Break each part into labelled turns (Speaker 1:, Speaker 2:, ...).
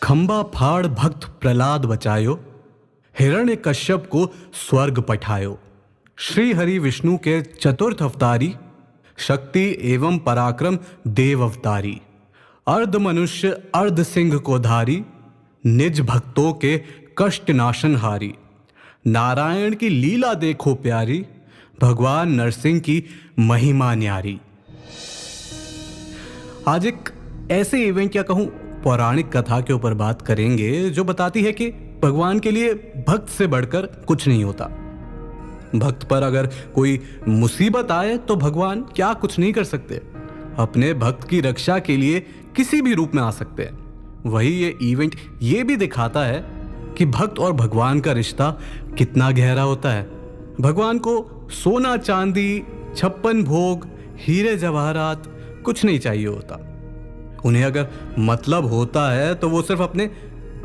Speaker 1: खंबा फाड़ भक्त प्रहलाद बचायो, हिरण्य कश्यप को स्वर्ग पठायो। श्री हरि विष्णु के चतुर्थ अवतारी, शक्ति एवं पराक्रम देव अवतारी। अर्ध मनुष्य अर्ध सिंह को धारी, निज भक्तों के कष्ट नाशनहारी। नारायण की लीला देखो प्यारी, भगवान नरसिंह की महिमा न्यारी। आज एक ऐसे इवेंट या कहूं पौराणिक कथा के ऊपर बात करेंगे जो बताती है कि भगवान के लिए भक्त से बढ़कर कुछ नहीं होता। भक्त पर अगर कोई मुसीबत आए तो भगवान क्या कुछ नहीं कर सकते। अपने भक्त की रक्षा के लिए किसी भी रूप में आ सकते हैं। वही ये इवेंट ये भी दिखाता है कि भक्त और भगवान का रिश्ता कितना गहरा होता है। भगवान को सोना चांदी, 56 भोग, हीरे जवाहरात कुछ नहीं चाहिए होता। उन्हें अगर मतलब होता है तो वो सिर्फ अपने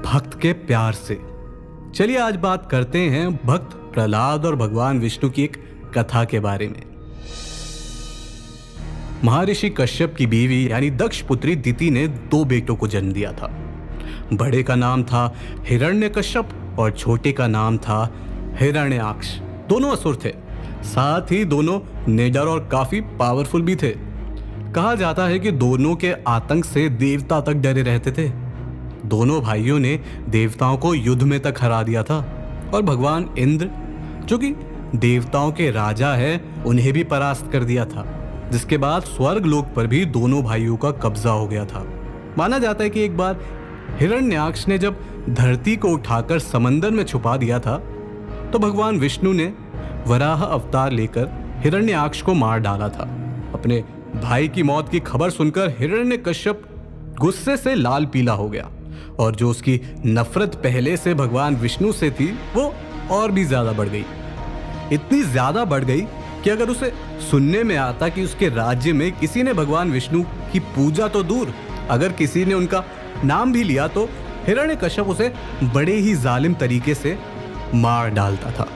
Speaker 1: भक्त के प्यार से। चलिए आज बात करते हैं भक्त प्रहलाद और भगवान विष्णु की एक कथा के बारे में। महर्षि कश्यप की बीवी यानी दक्ष पुत्री दिति ने 2 बेटों को जन्म दिया था। बड़े का नाम था हिरण्यकश्यप और छोटे का नाम था हिरण्याक्ष। दोनों असुर थे, साथ ही दोनों निडर और काफी पावरफुल भी थे। कहा जाता है कि दोनों के आतंक से देवता तक डरे रहते थे। दोनों भाइयों ने देवताओं को युद्ध में तक हरा दिया था और भगवान इंद्र, जो कि देवताओं के राजा है, उन्हें भी परास्त कर दिया था। जिसके बाद स्वर्ग लोक पर भी दोनों भाइयों का कब्जा हो गया था। माना जाता है कि एक बार हिरण्याक्ष ने जब धरती को उठाकर समंदर में छुपा दिया था तो भगवान विष्णु ने वराह अवतार लेकर हिरण्याक्ष को मार डाला था। अपने भाई की मौत की खबर सुनकर हिरण्यकश्यप गुस्से से लाल पीला हो गया और जो उसकी नफरत पहले से भगवान विष्णु से थी वो और भी ज्यादा बढ़ गई। इतनी ज्यादा बढ़ गई कि अगर उसे सुनने में आता कि उसके राज्य में किसी ने भगवान विष्णु की पूजा तो दूर, अगर किसी ने उनका नाम भी लिया तो हिरण्यकश्यप उसे बड़े ही जालिम तरीके से मार डालता था।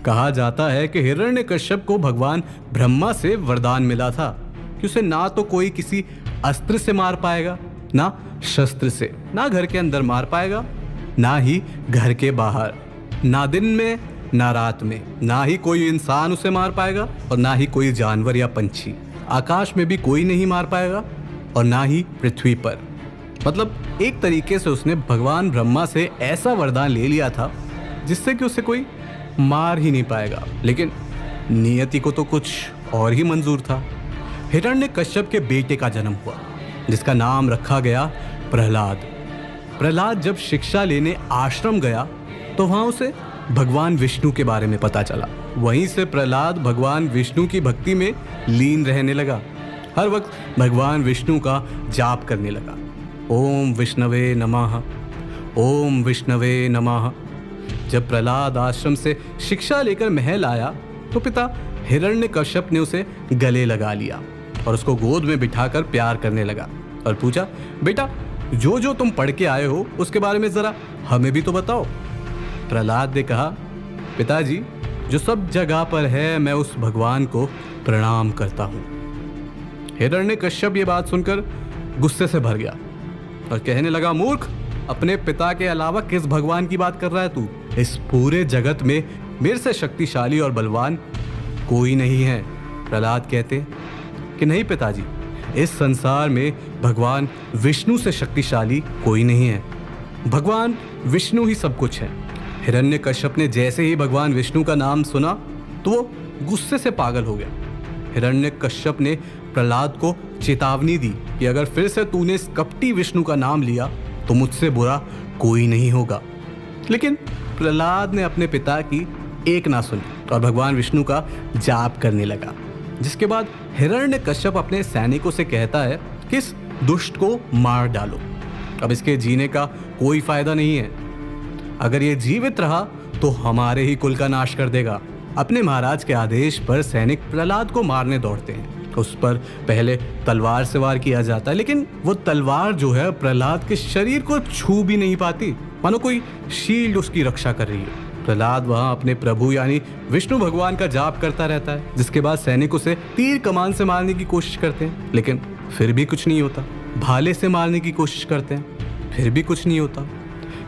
Speaker 1: कहा जाता है कि हिरण्यकश्यप को भगवान ब्रह्मा से वरदान मिला था कि उसे ना तो कोई किसी अस्त्र से मार पाएगा, ना शस्त्र से, ना घर के अंदर मार पाएगा, ना ही घर के बाहर, ना दिन में ना रात में, ना ही कोई इंसान उसे मार पाएगा और ना ही कोई जानवर या पंछी। आकाश में भी कोई नहीं मार पाएगा और ना ही पृथ्वी पर। मतलब एक तरीके से उसने भगवान ब्रह्मा से ऐसा वरदान ले लिया था जिससे कि उसे कोई मार ही नहीं पाएगा। लेकिन नियति को तो कुछ और ही मंजूर था। हिरण्यकश्यप के बेटे का जन्म हुआ जिसका नाम रखा गया प्रहलाद। प्रहलाद जब शिक्षा लेने आश्रम गया तो वहां उसे भगवान विष्णु के बारे में पता चला। वहीं से प्रहलाद भगवान विष्णु की भक्ति में लीन रहने लगा। हर वक्त भगवान विष्णु का जाप करने लगा। ओम विष्णवे नमः, ओम विष्णवे नमः। जब प्रहलाद आश्रम से शिक्षा लेकर महल आया तो पिता हिरण्यकश्यप ने उसे गले लगा लिया और उसको गोद में बिठाकर प्यार करने लगा और पूछा, बेटा जो जो तुम पढ़ के आए हो उसके बारे में जरा हमें भी तो बताओ। प्रहलाद ने कहा, पिताजी जो सब जगह पर है मैं उस भगवान को प्रणाम करता हूँ। हिरण्यकश्यप ये बात सुनकर गुस्से से भर गया और कहने लगा, मूर्ख, अपने पिता के अलावा किस भगवान की बात कर रहा है तू? इस पूरे जगत में मेरे से शक्तिशाली और बलवान कोई नहीं है। प्रहलाद कहते कि नहीं पिताजी, इस संसार में भगवान विष्णु से शक्तिशाली कोई नहीं है। भगवान विष्णु ही सब कुछ है। हिरण्यकश्यप ने जैसे ही भगवान विष्णु का नाम सुना तो वो गुस्से से पागल हो गया। हिरण्यकश्यप ने प्रहलाद को चेतावनी दी कि अगर फिर से तूने इस कपटी विष्णु का नाम लिया तो मुझसे बुरा कोई नहीं होगा। लेकिन प्रहलाद ने अपने पिता की एक ना सुनी और भगवान विष्णु का जाप करने लगा। जिसके बाद हिरण्यकश्यप अपने सैनिकों से कहता है कि इस दुष्ट को मार डालो, अब इसके जीने का कोई फायदा नहीं है। अगर ये जीवित रहा तो हमारे ही कुल का नाश कर देगा। अपने महाराज के आदेश पर सैनिक प्रहलाद को मारने दौड़ते हैं। उस पर पहले तलवार से वार किया जाता है, लेकिन वो तलवार जो है प्रहलाद के शरीर को छू भी नहीं पाती, मानो कोई शील्ड उसकी रक्षा कर रही है। प्रहलाद वहां अपने प्रभु यानी विष्णु भगवान का जाप करता रहता है, जिसके बाद सैनिक उसे तीर कमान से मारने की कोशिश करते हैं, लेकिन फिर भी कुछ नहीं होता। भाले से मारने की कोशिश करते हैं, फिर भी कुछ नहीं होता।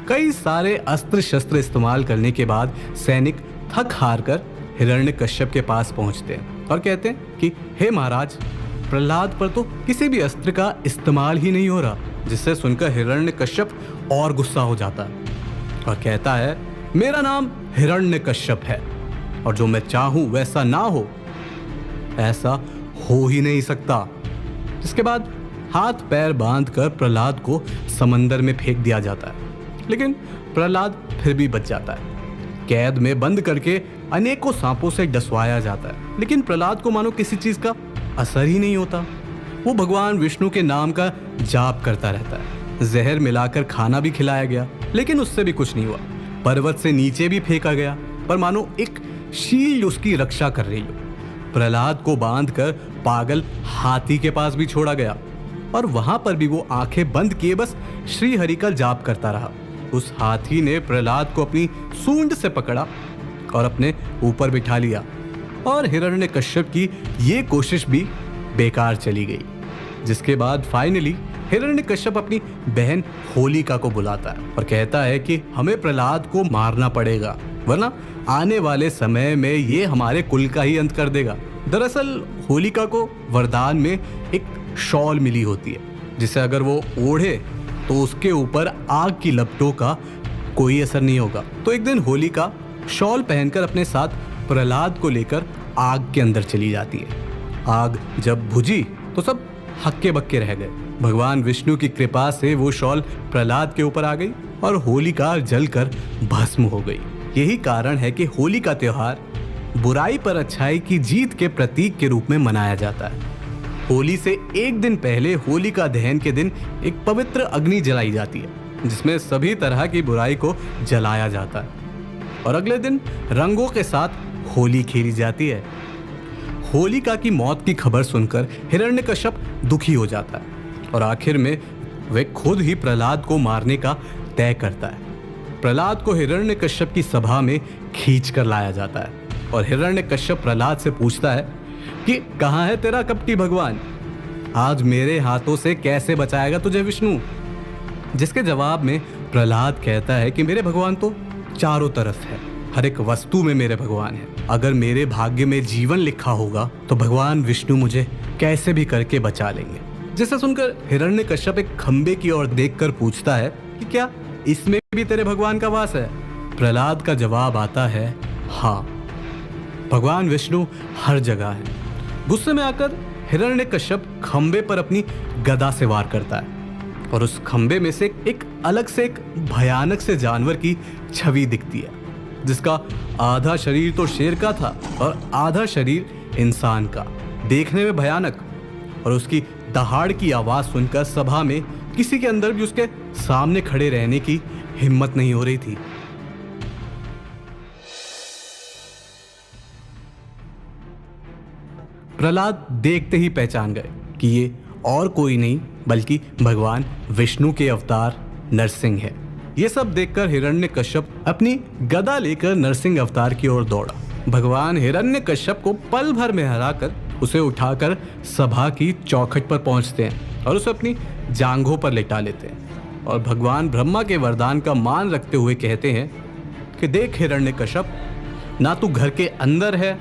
Speaker 1: कई सारे अस्त्र शस्त्र इस्तेमाल करने के बाद सैनिक थक हार कर हिरण्यकश्यप के पास पहुंचते हैं और कहते हैं कि हे महाराज, प्रहलाद पर तो किसी भी अस्त्र का इस्तेमाल ही नहीं हो रहा। जिससे सुनकर हिरण्यकश्यप और गुस्सा हो जाता है और कहता है, मेरा नाम हिरण्यकश्यप है और जो मैं चाहूं वैसा ना हो, ऐसा हो ही नहीं सकता। इसके बाद हाथ पैर बांधकर प्रहलाद को समंदर में फेंक दिया जाता है, लेकिन प्रहलाद फिर भी बच जाता है। कैद में बंद करके अनेकों सांपों से डसवाया जाता है, लेकिन प्रहलाद को मानो किसी चीज का असर ही नहीं होता। वो भगवान विष्णु के नाम का जाप करता रहता है। जहर मिलाकर खाना भी खिलाया गया, लेकिन उससे भी कुछ नहीं हुआ। पर्वत से नीचे भी फेंका गया, पर मानो एक शील्ड उसकी रक्षा कर रही हो। प्रहलाद को बांधकर पागल हाथी के पास भी छोड़ा गया और वहां पर भी वो आंखें बंद किए बस श्री हरि का जाप करता रहा। उस हाथी ने प्रहलाद को अपनी सूंड से पकड़ा और अपने ऊपर बिठा लिया और हिरण्यकश्यप की ये कोशिश भी बेकार चली गई। जिसके बाद फाइनली हिरण्यकश्यप अपनी बहन होलिका को बुलाता है और कहता है कि हमें प्रहलाद को मारना पड़ेगा, वरना आने वाले समय में ये हमारे कुल का ही अंत कर देगा। दरअसल होलिका को वरदान में एक शॉल मिली होती है, जिसे अगर वो ओढ़े तो उसके ऊपर आग की लपटों का कोई असर नहीं होगा। तो एक दिन होलिका शॉल पहनकर अपने साथ प्रहलाद को लेकर आग के अंदर चली जाती है। आग जब बुझी तो सब हक्के बक्के रह गए। भगवान विष्णु की कृपा से वो शॉल प्रहलाद के ऊपर आ गई और होलिका जलकर भस्म हो गई। यही कारण है कि होली का त्योहार बुराई पर अच्छाई की जीत के प्रतीक के रूप में मनाया जाता है। होली से एक दिन पहले होलिका दहन के दिन एक पवित्र अग्नि जलाई जाती है, जिसमें सभी तरह की बुराई को जलाया जाता है और अगले दिन रंगों के साथ होली खेली जाती है। होलिका की मौत की खबर सुनकर हिरण्यकश्यप दुखी हो जाता है और आखिर में वे खुद ही प्रहलाद को मारने का तय करता है। प्रहलाद को हिरण्यकश्यप की सभा में खींच कर लाया जाता है और हिरण्यकश्यप प्रहलाद से पूछता है कि कहाँ है तेरा कपटी भगवान? आज मेरे हाथों से कैसे बचाएगा तुझे विष्णु? जिसके जवाब में प्रहलाद कहता है कि मेरे भगवान तो चारों तरफ है, हर एक वस्तु में मेरे भगवान है। अगर मेरे भाग्य में जीवन लिखा होगा तो भगवान विष्णु मुझे कैसे भी करके बचा लेंगे। जिसे सुनकर हिरण्यकश्यप एक खंबे की ओर देखकर पूछता है कि क्या इसमें भी तेरे भगवान का वास है? प्रहलाद का जवाब आता है, हाँ, भगवान विष्णु हर जगह है। गुस्से में आकर हिरण्यकश्यप खंबे पर अपनी गदा से वार करता है और उस खंबे में से एक अलग से एक भयानक से जानवर की छवि दिखती है, जिसका आधा शरीर तो शेर का था और आधा शरीर इंसान का, देखने में भयानक। और उसकी दहाड़ की आवाज सुनकर सभा में किसी के अंदर भी उसके सामने खड़े रहने की हिम्मत नहीं हो रही थी। प्रहलाद देखते ही पहचान गए कि ये और कोई नहीं बल्कि भगवान विष्णु के अवतार नरसिंह है। ये सब देखकर हिरण्यकश्यप अपनी गदा लेकर नरसिंह अवतार की ओर दौड़ा। भगवान हिरण्यकश्यप को पल भर में हराकर उसे उठाकर सभा की चौखट पर पहुंचते हैं और उसे अपनी जांघों पर लेटा लेते हैं और भगवान ब्रह्मा के वरदान का मान रखते हुए कहते हैं कि देख हिरण्यकश्यप, ना तू घर के अंदर है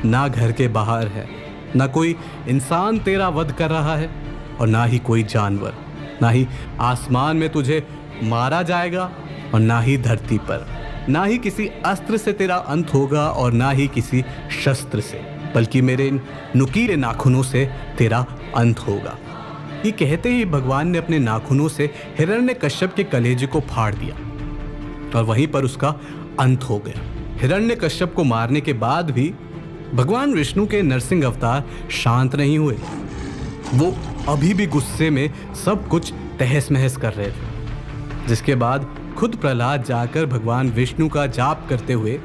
Speaker 1: ना घर के बाहर है, ना कोई इंसान तेरा वध कर रहा है और ना ही कोई जानवर, ना ही आसमान में तुझे मारा जाएगा और ना ही धरती पर, ना ही किसी अस्त्र से तेरा अंत होगा और ना ही किसी शस्त्र से, बल्कि मेरे इन नुकीले नाखूनों से तेरा अंत होगा। ये कहते ही भगवान ने अपने नाखूनों से हिरण्यकश्यप के कलेजे को फाड़ दिया और वहीं पर उसका अंत हो गया। हिरण्यकश्यप को मारने के बाद भी भगवान विष्णु के नरसिंह अवतार शांत नहीं हुए। वो अभी भी गुस्से में सब कुछ तहस महस कर रहे थे। जिसके बाद खुद प्रहलाद जाकर भगवान विष्णु का जाप करते हुए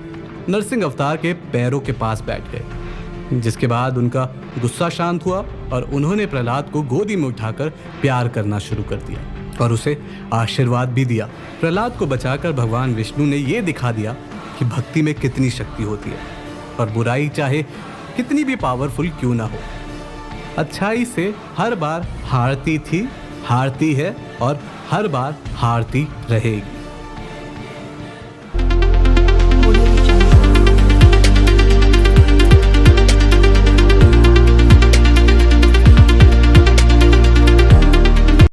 Speaker 1: नरसिंह अवतार के पैरों के पास बैठ गए। जिसके बाद उनका गुस्सा शांत हुआ और उन्होंने प्रहलाद को गोदी में उठाकर प्यार करना शुरू कर दिया और उसे आशीर्वाद भी दिया। प्रहलाद को बचाकर भगवान विष्णु ने ये दिखा दिया कि भक्ति में कितनी शक्ति होती है, और बुराई चाहे कितनी भी पावरफुल क्यों ना हो, अच्छाई से हर बार हारती थी, हारती है और हर बार हारती रहेगी।